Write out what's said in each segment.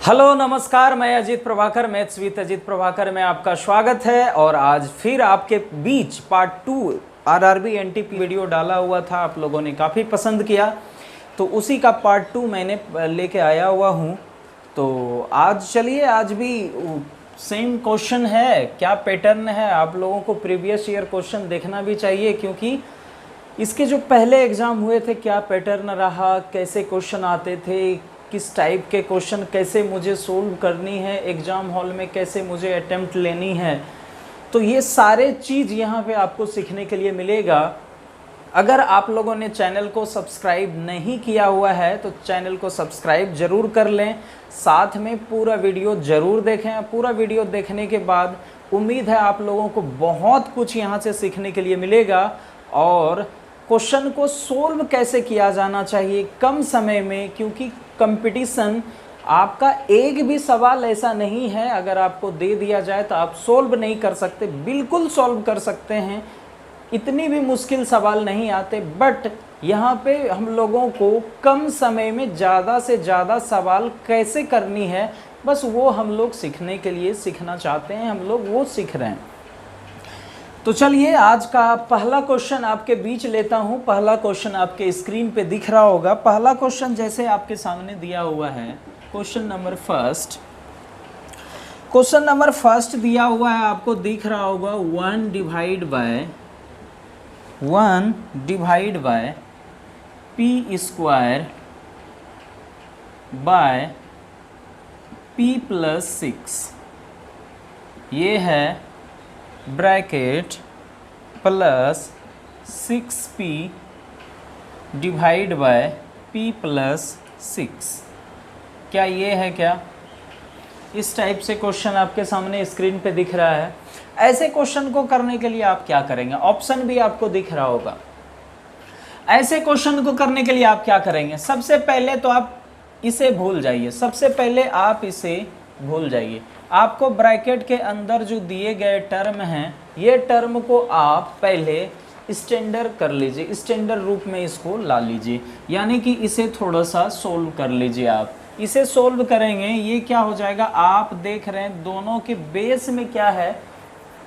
Hello नमस्कार, मैं Ajit Prabhakar, maths with Ajit Prabhakar में आपका स्वागत है। और आज फिर आपके बीच पार्ट 2 आरआरबी एनटीपी वीडियो डाला हुआ था, आप लोगों ने काफ़ी पसंद किया, तो उसी का पार्ट 2 मैंने लेके आया हुआ हूँ। तो आज चलिए, आज भी सेम क्वेश्चन है, क्या पैटर्न है, आप लोगों को प्रीवियस ईयर क्वेश्चन देखना भी चाहिए, क्योंकि इसके जो पहले एग्ज़ाम हुए थे क्या पैटर्न रहा, कैसे क्वेश्चन आते थे, किस टाइप के क्वेश्चन कैसे मुझे सोल्व करनी है एग्ज़ाम हॉल में, कैसे मुझे अटेम्प्ट लेनी है, तो ये सारे चीज़ यहाँ पे आपको सीखने के लिए मिलेगा। अगर आप लोगों ने चैनल को सब्सक्राइब नहीं किया हुआ है तो चैनल को सब्सक्राइब ज़रूर कर लें, साथ में पूरा वीडियो ज़रूर देखें। पूरा वीडियो देखने के बाद उम्मीद है आप लोगों को बहुत कुछ यहाँ से सीखने के लिए मिलेगा, और क्वेश्चन को सोल्व कैसे किया जाना चाहिए कम समय में, क्योंकि कंपटीशन आपका एक भी सवाल ऐसा नहीं है अगर आपको दे दिया जाए तो आप सोल्व नहीं कर सकते, बिल्कुल सोल्व कर सकते हैं, इतनी भी मुश्किल सवाल नहीं आते। बट यहाँ पे हम लोगों को कम समय में ज़्यादा से ज़्यादा सवाल कैसे करनी है, बस वो हम लोग सीखने के लिए सीखना चाहते हैं, हम लोग वो सीख रहे हैं। तो चलिए, आज का पहला क्वेश्चन आपके बीच लेता हूं। पहला क्वेश्चन आपके स्क्रीन पे दिख रहा होगा। पहला क्वेश्चन जैसे आपके सामने दिया हुआ है, क्वेश्चन नंबर फर्स्ट दिया हुआ है, आपको दिख रहा होगा 1 divide by P square by P plus 6, ये है bracket plus 6p divide by p plus 6। क्या ये है क्या? इस टाइप से क्वेश्चन आपके सामने स्क्रीन पे दिख रहा है। ऐसे क्वेश्चन को करने के लिए आप क्या करेंगे? ऑप्शन भी आपको दिख रहा होगा। ऐसे क्वेश्चन को करने के लिए आप क्या करेंगे? सबसे पहले तो आप इसे भूल जाइए, सबसे पहले आप इसे भूल जाइए। आपको ब्रैकेट के अंदर जो दिए गए टर्म हैं, ये टर्म को आप पहले स्टैंडर्ड कर लीजिए, स्टैंडर्ड रूप में इसको ला लीजिए, यानी कि इसे थोड़ा सा सोल्व कर लीजिए। आप इसे सोल्व करेंगे, ये क्या हो जाएगा, आप देख रहे हैं दोनों के बेस में क्या है,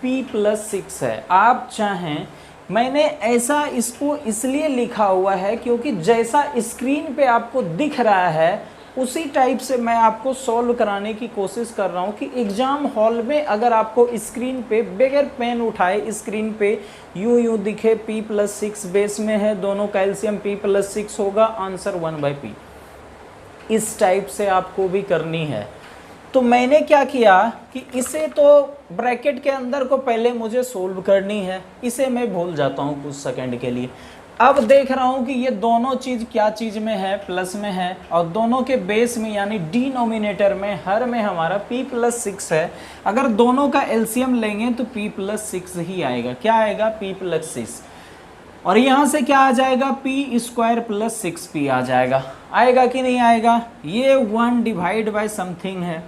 p प्लस 6 है। आप चाहें, मैंने ऐसा इसको इसलिए लिखा हुआ है क्योंकि जैसा स्क्रीन पे आपको दिख रहा है उसी टाइप से मैं आपको सॉल्व कराने की कोशिश कर रहा हूँ कि एग्ज़ाम हॉल में अगर आपको स्क्रीन पे बगैर पेन उठाए स्क्रीन पे यूं दिखे p प्लस 6 बेस में है, दोनों कैल्शियम p प्लस 6 होगा, आंसर 1/p। इस टाइप से आपको भी करनी है। तो मैंने क्या किया कि इसे तो ब्रैकेट के अंदर को पहले मुझे सोल्व करनी है, इसे मैं भूल जाता हूँ कुछ सेकंड के लिए। अब देख रहा हूँ कि ये दोनों चीज़ क्या चीज़ में है, प्लस में है, और दोनों के बेस में यानी डिनोमिनेटर में हर में हमारा p प्लस 6 है। अगर दोनों का एलसीएम लेंगे तो p प्लस 6 ही आएगा। क्या आएगा? p प्लस 6, और यहाँ से क्या आ जाएगा, p स्क्वायर प्लस 6p आ जाएगा। आएगा कि नहीं आएगा? ये 1 डिवाइड बाय समथिंग है,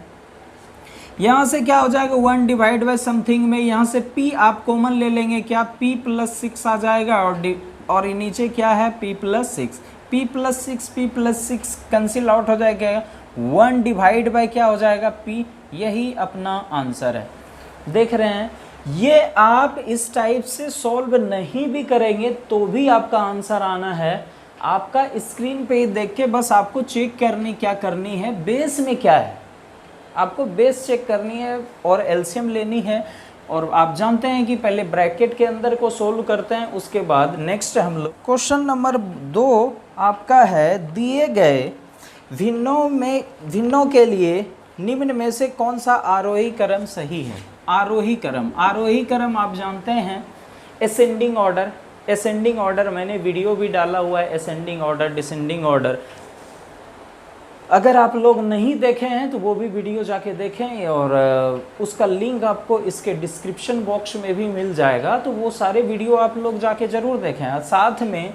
यहाँ से क्या हो जाएगा, 1 डिवाइड बाय समथिंग में यहाँ से p आप कॉमन ले लेंगे, क्या p प्लस 6 आ जाएगा, और नीचे क्या है, p plus 6, p plus 6 cancel out हो जाएगा, 1 डिवाइड बाय क्या हो जाएगा, p। यही अपना आंसर है। देख रहे हैं, ये आप इस टाइप से सॉल्व नहीं भी करेंगे तो भी आपका आंसर आना है। आपका स्क्रीन पे देख के बस आपको चेक करनी क्या करनी है, बेस में क्या है, आपको बेस चेक करनी है और एलसीएम लेनी है। और आप जानते हैं कि पहले ब्रैकेट के अंदर को सोल्व करते हैं, उसके बाद नेक्स्ट हम लोग क्वेश्चन नंबर 2 आपका है, दिए गए भिन्नों के लिए निम्न में से कौन सा आरोही क्रम सही है? आरोही क्रम आप जानते हैं, असेंडिंग ऑर्डर मैंने वीडियो भी डाला हुआ है, असेंडिंग ऑर्डर, डिसेंडिंग ऑर्डर। अगर आप लोग नहीं देखे हैं तो वो भी वीडियो जाके देखें, और उसका लिंक आपको इसके डिस्क्रिप्शन बॉक्स में भी मिल जाएगा, तो वो सारे वीडियो आप लोग जाके ज़रूर देखें। साथ में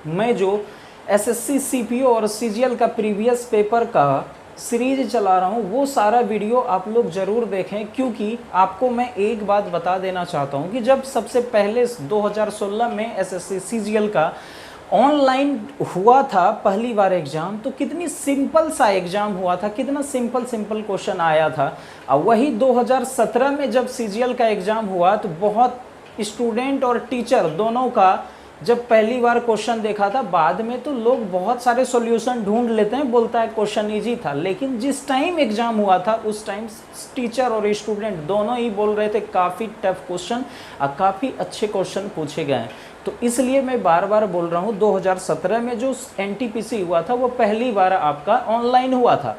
मैं जो एसएससी सीपीओ और सीजीएल का प्रीवियस पेपर का सीरीज चला रहा हूँ, वो सारा वीडियो आप लोग ज़रूर देखें, क्योंकि आपको मैं एक बात बता देना चाहता हूँ कि जब सबसे पहले 2016 में एसएससी सीजीएल का ऑनलाइन हुआ था पहली बार एग्ज़ाम, तो कितनी सिंपल सा एग्ज़ाम हुआ था, कितना सिंपल सिंपल क्वेश्चन आया था। अब वही 2017 में जब सीजीएल का एग्ज़ाम हुआ तो बहुत स्टूडेंट और टीचर दोनों का जब पहली बार क्वेश्चन देखा था, बाद में तो लोग बहुत सारे सॉल्यूशन ढूंढ लेते हैं, बोलता है क्वेश्चन इजी था, लेकिन जिस टाइम एग्जाम हुआ था उस टाइम टीचर और स्टूडेंट दोनों ही बोल रहे थे काफ़ी टफ क्वेश्चन और काफ़ी अच्छे क्वेश्चन पूछे गए हैं। तो इसलिए मैं बार बार बोल रहा हूँ 2017 में जो एनटीपीसी हुआ था वो पहली बार आपका ऑनलाइन हुआ था।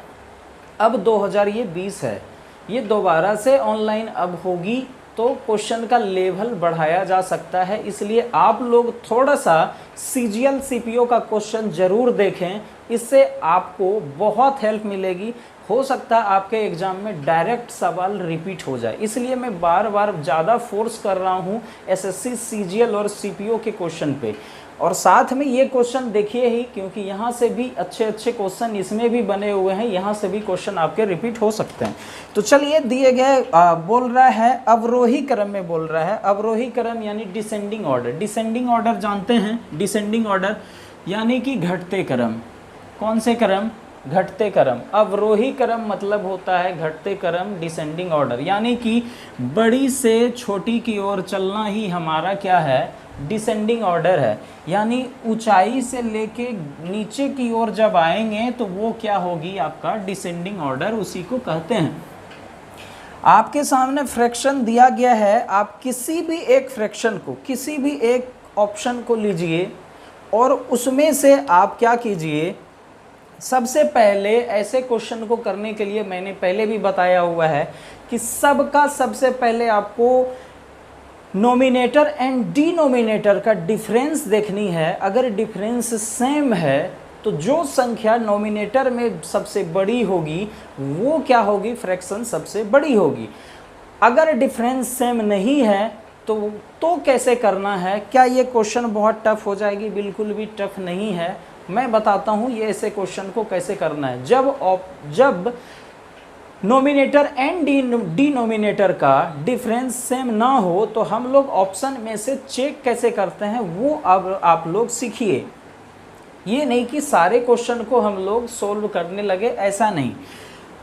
अब 2020 है, ये दोबारा से ऑनलाइन अब होगी, तो क्वेश्चन का लेवल बढ़ाया जा सकता है। इसलिए आप लोग थोड़ा सा सीजीएल सीपीओ का क्वेश्चन ज़रूर देखें, इससे आपको बहुत हेल्प मिलेगी। हो सकता है आपके एग्ज़ाम में डायरेक्ट सवाल रिपीट हो जाए, इसलिए मैं बार बार ज़्यादा फोर्स कर रहा हूँ एसएससी सीजीएल और सीपीओ के क्वेश्चन पे। और साथ में ये क्वेश्चन देखिए ही, क्योंकि यहाँ से भी अच्छे अच्छे क्वेश्चन इसमें भी बने हुए हैं, यहाँ से भी क्वेश्चन आपके रिपीट हो सकते हैं। तो चलिए दिए गए बोल रहा है अवरोही क्रम में, बोल रहा है अवरोही क्रम यानी डिसेंडिंग ऑर्डर। डिसेंडिंग ऑर्डर जानते हैं, डिसेंडिंग ऑर्डर यानी कि घटते क्रम। कौन से क्रम? घटते क्रम। अवरोही क्रम मतलब होता है घटते क्रम, डिसेंडिंग ऑर्डर यानी कि बड़ी से छोटी की ओर चलना ही हमारा क्या है? डिसेंडिंग ऑर्डर है। यानी ऊंचाई से लेके नीचे की ओर जब आएंगे तो वो क्या होगी? आपका डिसेंडिंग ऑर्डर, उसी को कहते हैं। आपके सामने फ्रैक्शन दिया गया है, आप किसी भी एक फ्रैक्शन को, किसी भी एक ऑप्शन को लीजिए और उसमें से आप क्या कीजिए, सबसे पहले ऐसे क्वेश्चन को करने के लिए मैंने पहले भी बताया हुआ है कि सबका सबसे पहले आपको नोमिनेटर एंड डिनोमिनेटर का डिफरेंस देखनी है। अगर डिफरेंस सेम है तो जो संख्या नोमिनेटर में सबसे बड़ी होगी वो क्या होगी? फ्रैक्शन सबसे बड़ी होगी। अगर डिफरेंस सेम नहीं है तो कैसे करना है? क्या ये क्वेश्चन बहुत टफ हो जाएगी? बिल्कुल भी टफ नहीं है। मैं बताता हूँ ये ऐसे क्वेश्चन को कैसे करना है। जब नोमिनेटर एंड डिनोमिनेटर का डिफरेंस सेम ना हो तो हम लोग ऑप्शन में से चेक कैसे करते हैं वो अब आप लोग सीखिए। ये नहीं कि सारे क्वेश्चन को हम लोग सोल्व करने लगे, ऐसा नहीं।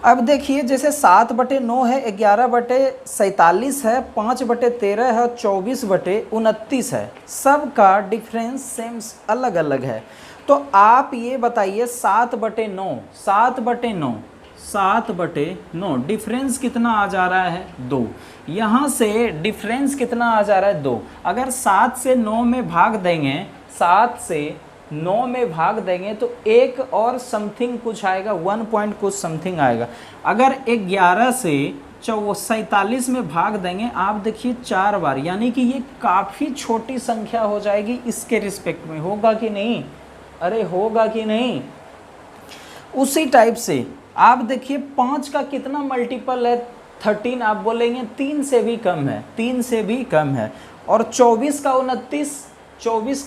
अब देखिए जैसे 7/9 है, 11/47 है, 5/13 है, 24/29 है, सबका डिफरेंस सेम अलग अलग है। तो आप ये बताइए 7/9, 7/9 डिफरेंस कितना आ जा रहा है? 2। यहाँ से डिफरेंस कितना आ जा रहा है? 2। अगर 7 से 9 में भाग देंगे, 7 से 9 में भाग देंगे तो एक और समथिंग कुछ आएगा, 1 पॉइंट कुछ समथिंग आएगा। अगर 11 से 47 में भाग देंगे, आप देखिए 4 बार, यानी कि ये काफ़ी छोटी संख्या हो जाएगी इसके रिस्पेक्ट में। होगा कि नहीं? अरे होगा कि नहीं? उसी टाइप से आप देखिए 5 का कितना मल्टीपल है? 13। आप बोलेंगे 3 से भी कम है, 3 से भी कम है। और 24 का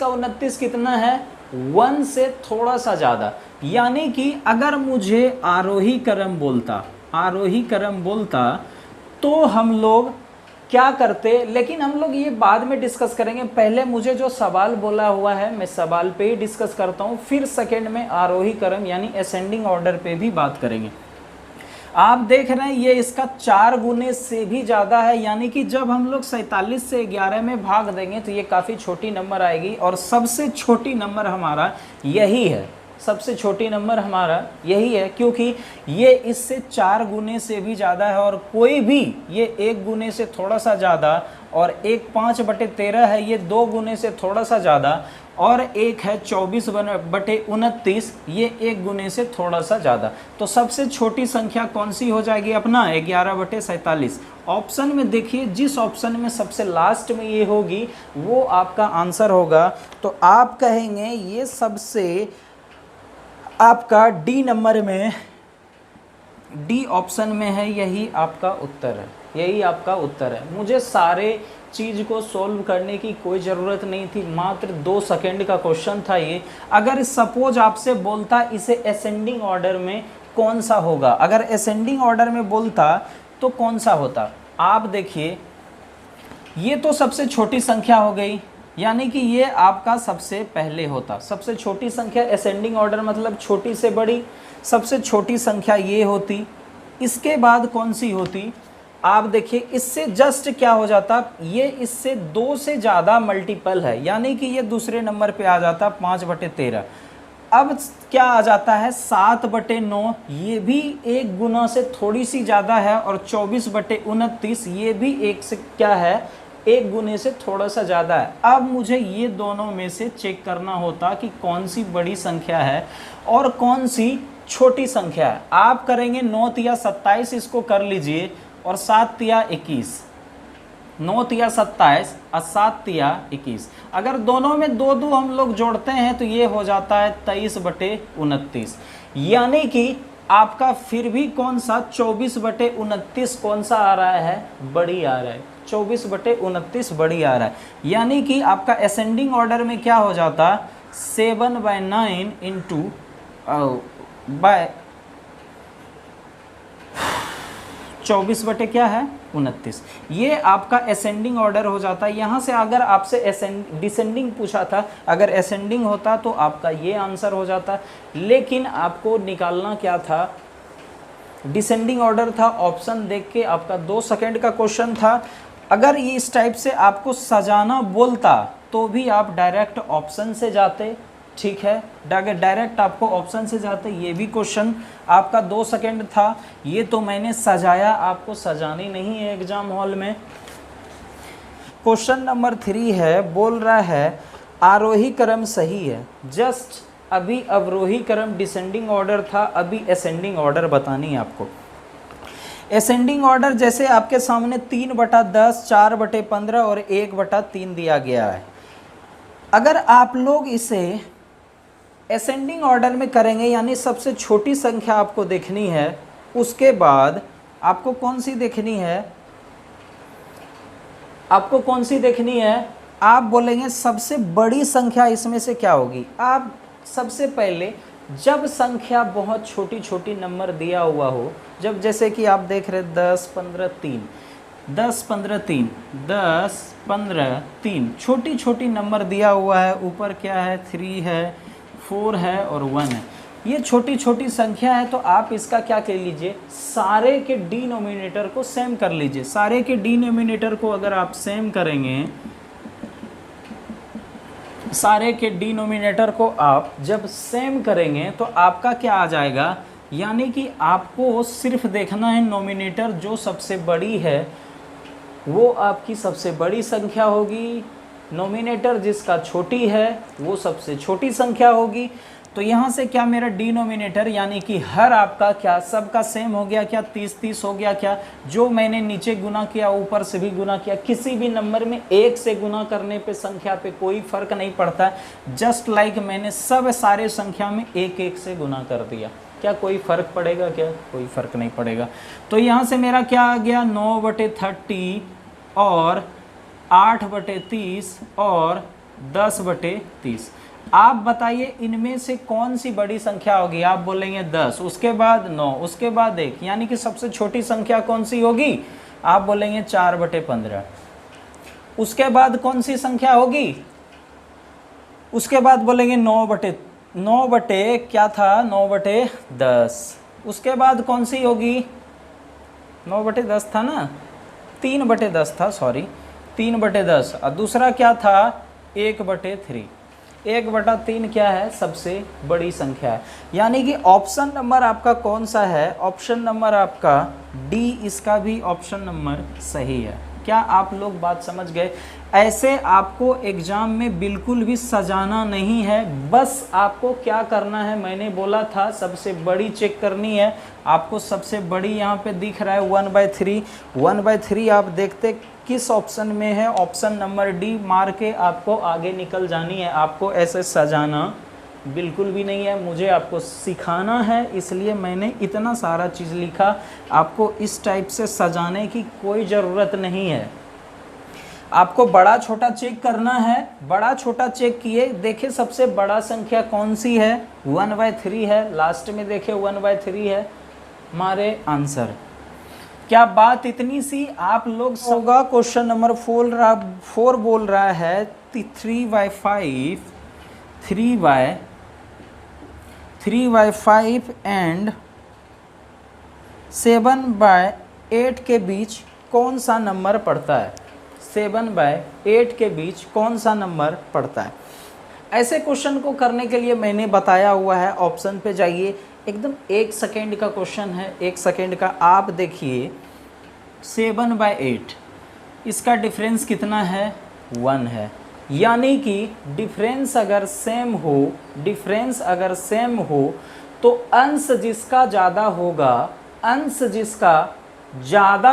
29 कितना है? 1 से थोड़ा सा ज़्यादा। यानी कि अगर मुझे आरोही क्रम बोलता तो हम लोग क्या करते, लेकिन हम लोग ये बाद में डिस्कस करेंगे। पहले मुझे जो सवाल बोला हुआ है मैं सवाल पे ही डिस्कस करता हूँ, फिर सेकंड में आरोही क्रम यानी असेंडिंग ऑर्डर पे भी बात करेंगे। आप देख रहे हैं ये इसका 4 गुने से भी ज़्यादा है, यानी कि जब हम लोग 47 से 11 में भाग देंगे तो ये काफ़ी छोटी नंबर आएगी। और सबसे छोटी नंबर हमारा यही है, सबसे छोटी नंबर हमारा यही है, क्योंकि ये इससे 4 गुने से भी ज़्यादा है। और कोई भी ये 1 गुने से थोड़ा सा ज़्यादा, और एक 5/13 है ये 2 गुने से थोड़ा सा ज़्यादा, और एक है 24/29 ये 1 गुने से थोड़ा सा ज़्यादा। तो सबसे छोटी संख्या कौन सी हो जाएगी? अपना 11/47। ऑप्शन में देखिए, जिस ऑप्शन में सबसे लास्ट में ये होगी वो आपका आंसर होगा। तो आप कहेंगे ये सबसे आपका डी नंबर में, डी ऑप्शन में है, यही आपका उत्तर है, यही आपका उत्तर है। मुझे सारे चीज़ को सॉल्व करने की कोई ज़रूरत नहीं थी, मात्र 2 सेकंड का क्वेश्चन था ये। अगर सपोज आपसे बोलता इसे असेंडिंग ऑर्डर में कौन सा होगा, अगर असेंडिंग ऑर्डर में बोलता तो कौन सा होता? आप देखिए ये तो सबसे छोटी संख्या हो गई, यानी कि ये आपका सबसे पहले होता। सबसे छोटी संख्या असेंडिंग ऑर्डर मतलब छोटी से बड़ी, सबसे छोटी संख्या ये होती। इसके बाद कौन सी होती, आप देखिए इससे जस्ट क्या हो जाता, ये इससे 2 से ज़्यादा मल्टीपल है, यानी कि ये दूसरे नंबर पे आ जाता 5/13। अब क्या आ जाता है 7/9, ये भी 1 गुना से थोड़ी सी ज़्यादा है, और 24/29 ये भी 1 से क्या है, 1 गुने से थोड़ा सा ज़्यादा है। अब मुझे ये दोनों में से चेक करना होता कि कौन सी बड़ी संख्या है और कौन सी छोटी संख्या है। आप करेंगे 9 तिया 27, इसको कर लीजिए, और 7 तिया 21, 9 तिया 27 और 7 तिया 21। अगर दोनों में 2 हम लोग जोड़ते हैं तो ये हो जाता है 23/29, यानी कि आपका फिर भी कौन सा 24/29 कौन सा आ रहा है, बड़ी आ रहा है, 24/29 बड़ी आ रहा है। यानी कि आपका असेंडिंग ऑर्डर में क्या हो जाता, 7/9 इंटू बाय 24 बटे क्या है 29, ये आपका असेंडिंग ऑर्डर हो जाता है। यहाँ से अगर आपसे डिसेंडिंग पूछा था, अगर असेंडिंग होता तो आपका ये आंसर हो जाता, लेकिन आपको निकालना क्या था, डिसेंडिंग ऑर्डर था। ऑप्शन देख के आपका 2 सेकंड का क्वेश्चन था। अगर ये इस टाइप से आपको सजाना बोलता तो भी आप डायरेक्ट ऑप्शन से जाते, ठीक है, डायरेक्ट आपको ऑप्शन से जाते। ये भी क्वेश्चन आपका 2 सेकंड था, ये तो मैंने सजाया, आपको सजानी नहीं है एग्जाम हॉल में। क्वेश्चन नंबर 3 है, बोल रहा है आरोही क्रम सही है, जस्ट अभी अवरोही क्रम डिसेंडिंग ऑर्डर था, अभी असेंडिंग ऑर्डर बतानी है आपको। असेंडिंग ऑर्डर जैसे आपके सामने 3/10, 4/15 और 1/3 दिया गया है। अगर आप लोग इसे असेंडिंग ऑर्डर में करेंगे, यानी सबसे छोटी संख्या आपको देखनी है, उसके बाद आपको कौन सी देखनी है, आपको कौन सी देखनी है, आप बोलेंगे सबसे बड़ी संख्या इसमें से क्या होगी। आप सबसे पहले जब संख्या बहुत छोटी छोटी नंबर दिया हुआ हो, जब जैसे कि आप देख रहे 10, 15, 3, 10, 15, 3, 10, 15, 3, छोटी छोटी नंबर दिया हुआ है। ऊपर क्या है, 3 है, 4 है और 1 है। ये छोटी छोटी संख्या है, तो आप इसका क्या कर लीजिए, सारे के डिनोमिनेटर को सेम कर लीजिए। सारे के डिनोमिनेटर को अगर आप सेम करेंगे, सारे के डिनोमिनेटर को आप जब सेम करेंगे तो आपका क्या आ जाएगा, यानी कि आपको सिर्फ देखना है नोमिनेटर जो सबसे बड़ी है वो आपकी सबसे बड़ी संख्या होगी, नोमिनेटर जिसका छोटी है वो सबसे छोटी संख्या होगी। तो यहाँ से क्या मेरा डिनोमिनेटर यानी कि हर आपका क्या सबका सेम हो गया क्या, 30 हो गया क्या, जो मैंने नीचे गुना किया ऊपर से भी गुना किया। किसी भी नंबर में 1 से गुना करने पे संख्या पे कोई फर्क नहीं पड़ता, जस्ट लाइक मैंने सब सारे संख्या में 1 से गुना कर दिया, क्या कोई फर्क पड़ेगा, क्या कोई फर्क नहीं पड़ेगा। तो यहाँ से मेरा क्या आ गया, 9/30 और 8/30 और 10/30। आप बताइए इनमें से कौन सी बड़ी संख्या होगी। आप बोलेंगे 10, उसके बाद 9, उसके बाद 1, यानी कि सबसे छोटी संख्या कौन सी होगी, आप बोलेंगे 4/15। उसके बाद कौन सी संख्या होगी, उसके बाद बोलेंगे 9 क्या था, 9/10। उसके बाद कौन सी होगी, 9/10 था ना, 3/10 था, सॉरी 3/10। और दूसरा क्या था, 1/3। 1/3 क्या है, सबसे बड़ी संख्या है। यानी कि ऑप्शन नंबर आपका कौन सा है, ऑप्शन नंबर आपका डी, इसका भी ऑप्शन नंबर सही है। क्या आप लोग बात समझ गए। ऐसे आपको एग्जाम में बिल्कुल भी सजाना नहीं है, बस आपको क्या करना है, मैंने बोला था सबसे बड़ी चेक करनी है। आपको सबसे बड़ी यहाँ पे दिख रहा है 1/3। 1/3 आप देखते किस ऑप्शन में है, ऑप्शन नंबर डी मार के आपको आगे निकल जानी है। आपको ऐसे सजाना बिल्कुल भी नहीं है, मुझे आपको सिखाना है, इसलिए मैंने इतना सारा चीज़ लिखा। आपको इस टाइप से सजाने की कोई ज़रूरत नहीं है। आपको बड़ा छोटा चेक करना है, बड़ा छोटा चेक किए, देखे सबसे बड़ा संख्या कौन सी है, 1/3 है, लास्ट में देखे 1/3 है, हमारे आंसर। क्या बात इतनी सी आप लोग होगा। क्वेश्चन नंबर 4 बोल रहा है 3/5 3/5 एंड 7/8 के बीच कौन सा नंबर पड़ता है। 7/8 के बीच कौन सा नंबर पड़ता है। ऐसे क्वेश्चन को करने के लिए मैंने बताया हुआ है, ऑप्शन पे जाइए। एकदम 1 सेकेंड का क्वेश्चन है, 1 सेकेंड का। आप देखिए 7/8 इसका डिफरेंस कितना है, 1 है। यानी कि डिफरेंस अगर सेम हो तो अंश जिसका ज़्यादा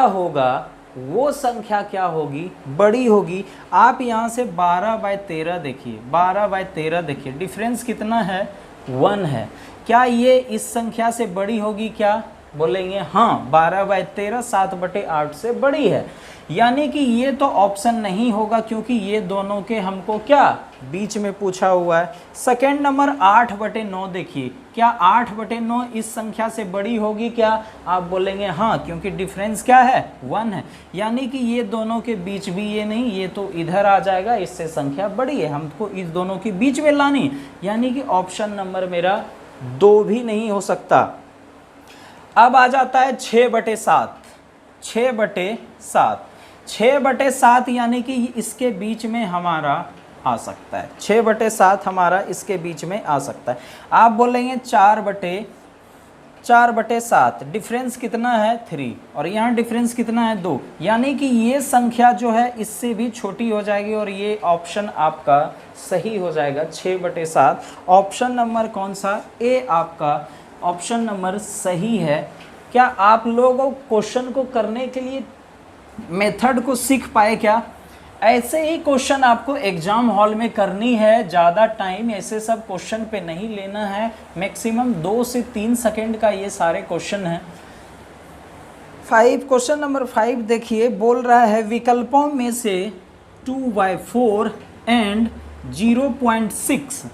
होगा वो संख्या क्या होगी, बड़ी होगी। आप यहाँ से 12/13 देखिए, 12/13 देखिए, डिफरेंस कितना है, 1 है। क्या ये इस संख्या से बड़ी होगी, क्या बोलेंगे, हाँ 12/13 7/8 से बड़ी है। यानी कि ये तो ऑप्शन नहीं होगा, क्योंकि ये दोनों के हमको क्या बीच में पूछा हुआ है। सेकेंड नंबर 8/9 देखिए, क्या 8/9 इस संख्या से बड़ी होगी क्या, आप बोलेंगे हाँ, क्योंकि डिफरेंस क्या है, 1 है। यानी कि ये दोनों के बीच भी ये नहीं, ये तो इधर आ जाएगा, इससे संख्या बड़ी है, हमको इस दोनों के बीच में लानी। यानी कि ऑप्शन नंबर मेरा 2 भी नहीं हो सकता। अब आ जाता है 6/7, 6/7 यानी कि इसके बीच में हमारा आ सकता है, 6/7 हमारा इसके बीच में आ सकता है। आप बोलेंगे 4/7, डिफरेंस कितना है, 3, और यहाँ डिफरेंस कितना है, 2। यानी कि ये संख्या जो है इससे भी छोटी हो जाएगी, और ये ऑप्शन आपका सही हो जाएगा, 6/7। ऑप्शन नंबर कौन सा, ए आपका ऑप्शन नंबर सही है। क्या आप लोग क्वेश्चन को करने के लिए मेथड को सीख पाए क्या। ऐसे ही क्वेश्चन आपको एग्जाम हॉल में करनी है, ज़्यादा टाइम ऐसे सब क्वेश्चन पे नहीं लेना है। मैक्सिमम 2 से 3 सेकेंड का ये सारे क्वेश्चन हैं। क्वेश्चन नंबर 5 देखिए, बोल रहा है विकल्पों में से 2/4 एंड 0.6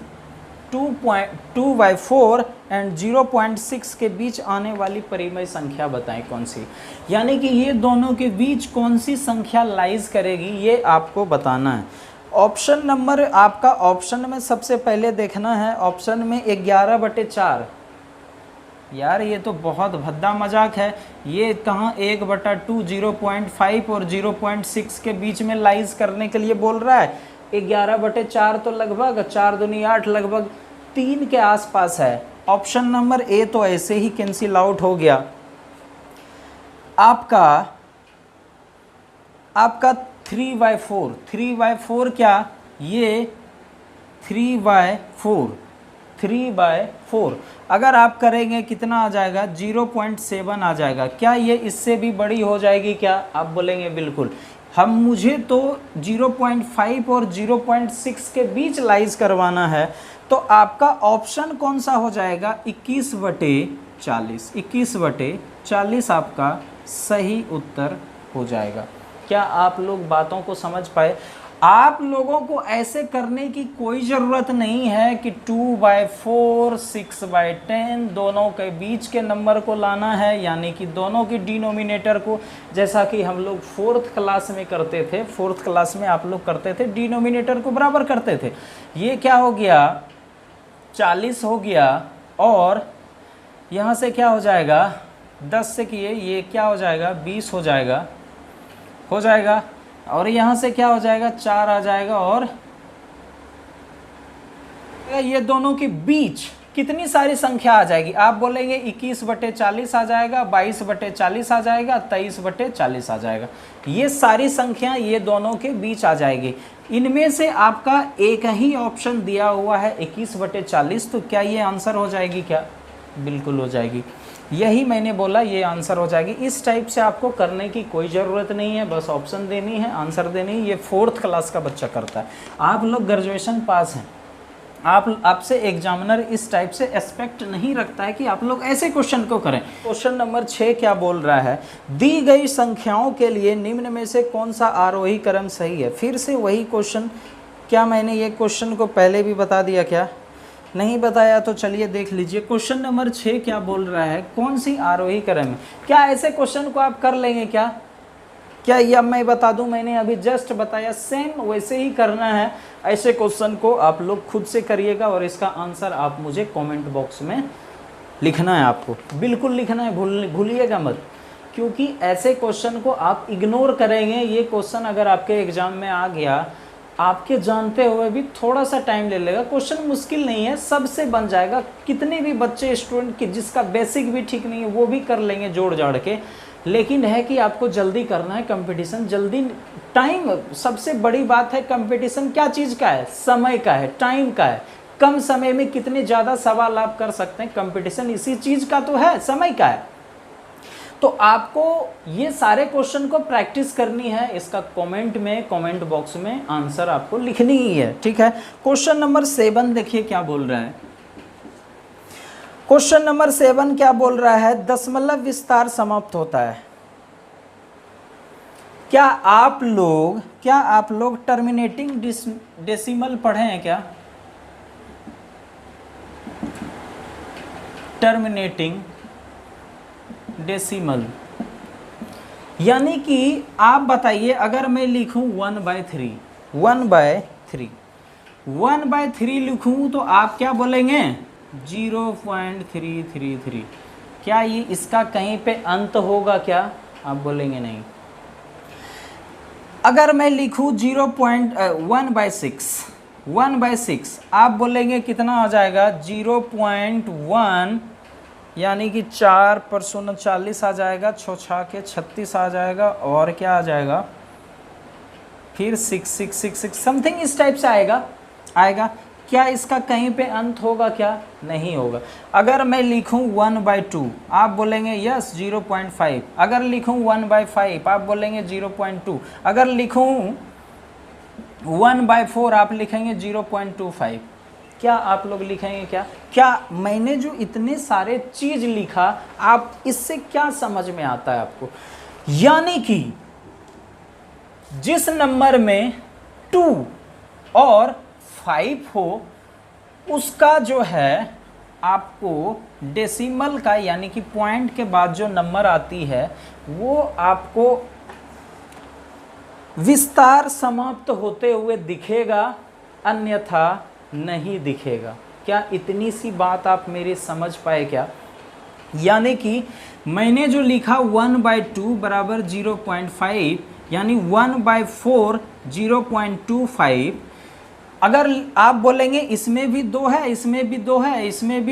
2/4 एंड 0.6 के बीच आने वाली परिमेय संख्या बताएं कौन सी। यानी कि ये दोनों के बीच कौन सी संख्या लाइज करेगी, ये आपको बताना है। ऑप्शन नंबर आपका, ऑप्शन में सबसे पहले देखना है, ऑप्शन में 11/4। यार ये तो बहुत भद्दा मजाक है, ये कहाँ 1/2 0.5 और 0.6 के बीच में लाइज करने के लिए बोल रहा है। 11/4 तो लगभग 4 दूनी 8, लगभग 3 के आसपास है। ऑप्शन नंबर ए तो ऐसे ही कैंसिल आउट हो गया। आपका 3/4 क्या, ये 3/4 अगर आप करेंगे कितना आ जाएगा, 0.7 आ जाएगा। क्या ये इससे भी बड़ी हो जाएगी क्या, आप बोलेंगे बिल्कुल। मुझे तो 0.5 और 0.6 के बीच लाइज करवाना है, तो आपका ऑप्शन कौन सा हो जाएगा, 21/40। 21/40 आपका सही उत्तर हो जाएगा। क्या आप लोग बातों को समझ पाए। आप लोगों को ऐसे करने की कोई ज़रूरत नहीं है कि 2/4 6/10 दोनों के बीच के नंबर को लाना है, यानी कि दोनों के डिनोमिनेटर को, जैसा कि हम लोग 4th क्लास में करते थे। 4th क्लास में आप लोग करते थे, डिनोमिनेटर को बराबर करते थे। ये क्या हो गया, 40 हो गया, और यहाँ से क्या हो जाएगा, 10 से किए ये क्या हो जाएगा, 20 हो जाएगा, और यहाँ से क्या हो जाएगा, 4 आ जाएगा। और ये दोनों के बीच कितनी सारी संख्या आ जाएगी, आप बोलेंगे 21/40 आ जाएगा, 22/40 आ जाएगा, 23/40 आ जाएगा। ये सारी संख्या ये दोनों के बीच आ जाएगी। इनमें से आपका एक ही ऑप्शन दिया हुआ है 21/40, तो क्या ये आंसर हो जाएगी क्या, बिल्कुल हो जाएगी। यही मैंने बोला, ये आंसर हो जाएगी। इस टाइप से आपको करने की कोई ज़रूरत नहीं है, बस ऑप्शन देनी है, आंसर देनी है। ये 4th क्लास का बच्चा करता है। आप लोग ग्रेजुएशन पास हैं, आपसे एग्जामिनर इस टाइप से एक्सपेक्ट नहीं रखता है कि आप लोग ऐसे क्वेश्चन को करें। क्वेश्चन नंबर 6 क्या बोल रहा है, दी गई संख्याओं के लिए निम्न में से कौन सा आरोही क्रम सही है। फिर से वही क्वेश्चन, क्या मैंने ये क्वेश्चन को पहले भी बता दिया क्या। नहीं बताया तो चलिए देख लीजिए। क्वेश्चन नंबर 6 क्या बोल रहा है, कौन सी आरोही क्रम है। क्या ऐसे क्वेश्चन को आप कर लेंगे क्या ये मैं बता दूं, मैंने अभी जस्ट बताया, सेम वैसे ही करना है। ऐसे क्वेश्चन को आप लोग खुद से करिएगा और इसका आंसर आप मुझे कमेंट बॉक्स में लिखना है, आपको बिल्कुल लिखना है, भूलिएगा मत, क्योंकि ऐसे क्वेश्चन को आप इग्नोर करेंगे। ये क्वेश्चन अगर आपके एग्जाम में आ गया, आपके जानते हुए भी थोड़ा सा टाइम ले लेगा। क्वेश्चन मुश्किल नहीं है, सबसे बन जाएगा। कितने भी बच्चे स्टूडेंट की जिसका बेसिक भी ठीक नहीं है वो भी कर लेंगे जोड़ जाड़ के, लेकिन है कि आपको जल्दी करना है। कंपटीशन जल्दी, टाइम सबसे बड़ी बात है। कंपटीशन क्या चीज़ का है, समय का है, टाइम का है। कम समय में कितने ज़्यादा सवाल आप कर सकते हैं, कंपटीशन इसी चीज़ का तो है, समय का है। तो आपको ये सारे क्वेश्चन को प्रैक्टिस करनी है। इसका कमेंट बॉक्स में आंसर आपको लिखनी ही है, ठीक है। क्वेश्चन नंबर 7 देखिए क्या बोल रहा है। क्वेश्चन नंबर 7 क्या बोल रहा है, दशमलव विस्तार समाप्त होता है। क्या आप लोग टर्मिनेटिंग डेसिमल पढ़े हैं क्या? टर्मिनेटिंग डेसिमल यानी कि आप बताइए, अगर मैं लिखूं 1/3 1/3 लिखूं तो आप क्या बोलेंगे, 0.333। क्या ये इसका कहीं पे अंत होगा क्या? आप बोलेंगे नहीं। अगर मैं लिखूं 1/6 आप बोलेंगे कितना आ जाएगा, 0.1 यानी कि 4 पर 39 आ जाएगा, 6 के 36 आ जाएगा, और क्या आ जाएगा फिर 6666 समथिंग इस टाइप से आएगा। क्या इसका कहीं पे अंत होगा क्या? नहीं होगा। अगर मैं लिखूं 1/2 आप बोलेंगे यस 0.5। अगर लिखूं 1/5 आप बोलेंगे 0.2। अगर लिखूं 1/4 आप लिखेंगे 0.25। क्या आप लोग लिखेंगे क्या मैंने जो इतने सारे चीज लिखा, आप इससे क्या समझ में आता है आपको? यानी कि जिस नंबर में 2 और 5 हो, उसका जो है आपको डेसिमल का यानी कि पॉइंट के बाद जो नंबर आती है वो आपको विस्तार समाप्त होते हुए दिखेगा, अन्यथा नहीं दिखेगा। क्या इतनी सी बात आप मेरी समझ पाए क्या? यानी कि मैंने जो लिखा 1/2 बराबर 0.5 यानी 1/4 0.25। अगर आप बोलेंगे इसमें भी 2 है, इसमें भी 2 है, इसमें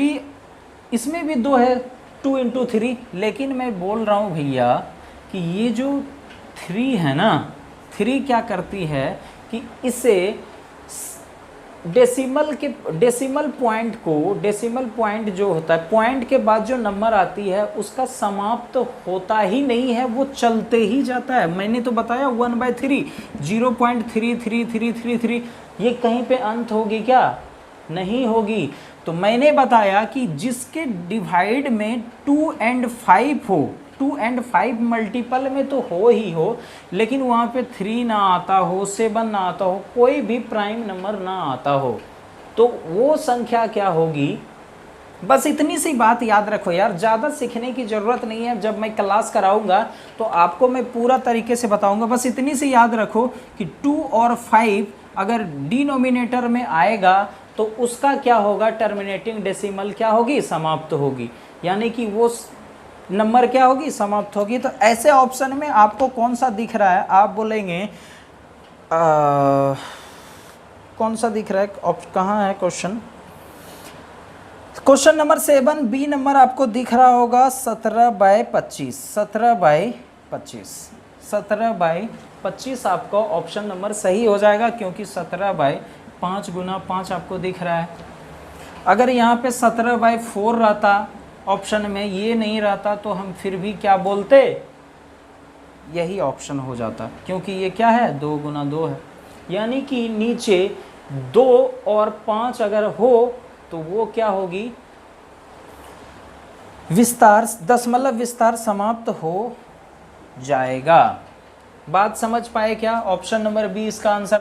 भी 2 है, 2 × 3, लेकिन मैं बोल रहा हूँ भैया कि ये जो 3 है ना, 3 क्या करती है कि इसे डेसिमल पॉइंट जो होता है, पॉइंट के बाद जो नंबर आती है उसका समाप्त होता ही नहीं है, वो चलते ही जाता है। मैंने तो बताया 1/3 0.33333, ये कहीं पे अंत होगी क्या? नहीं होगी। तो मैंने बताया कि जिसके डिवाइड में 2 और 5 हो, 2 और 5 मल्टीपल में तो हो ही हो, लेकिन वहाँ पे 3 ना आता हो, 7 ना आता हो, कोई भी प्राइम नंबर ना आता हो, तो वो संख्या क्या होगी? बस इतनी सी बात याद रखो यार, ज़्यादा सीखने की ज़रूरत नहीं है। जब मैं क्लास कराऊंगा तो आपको मैं पूरा तरीके से बताऊंगा। बस इतनी सी याद रखो कि 2 और 5 अगर डिनोमिनेटर में आएगा तो उसका क्या होगा, टर्मिनेटिंग डेसिमल क्या होगी, समाप्त होगी, यानी कि वो नंबर क्या होगी, समाप्त होगी। तो ऐसे ऑप्शन में आपको कौन सा दिख रहा है? आप बोलेंगे कौन सा दिख रहा है, कहाँ है क्वेश्चन? क्वेश्चन नंबर 7 बी नंबर आपको दिख रहा होगा 17/25। 17/25 आपको ऑप्शन नंबर सही हो जाएगा, क्योंकि 17/5 × 5 आपको दिख रहा है। अगर यहाँ पे 17/4 रहता ऑप्शन में, ये नहीं रहता, तो हम फिर भी क्या बोलते, यही ऑप्शन हो जाता, क्योंकि ये क्या है, 2 × 2 है। यानी कि नीचे 2 और 5 अगर हो तो वो क्या होगी, दशमलव विस्तार समाप्त हो जाएगा। बात समझ पाए क्या? ऑप्शन नंबर बी इसका आंसर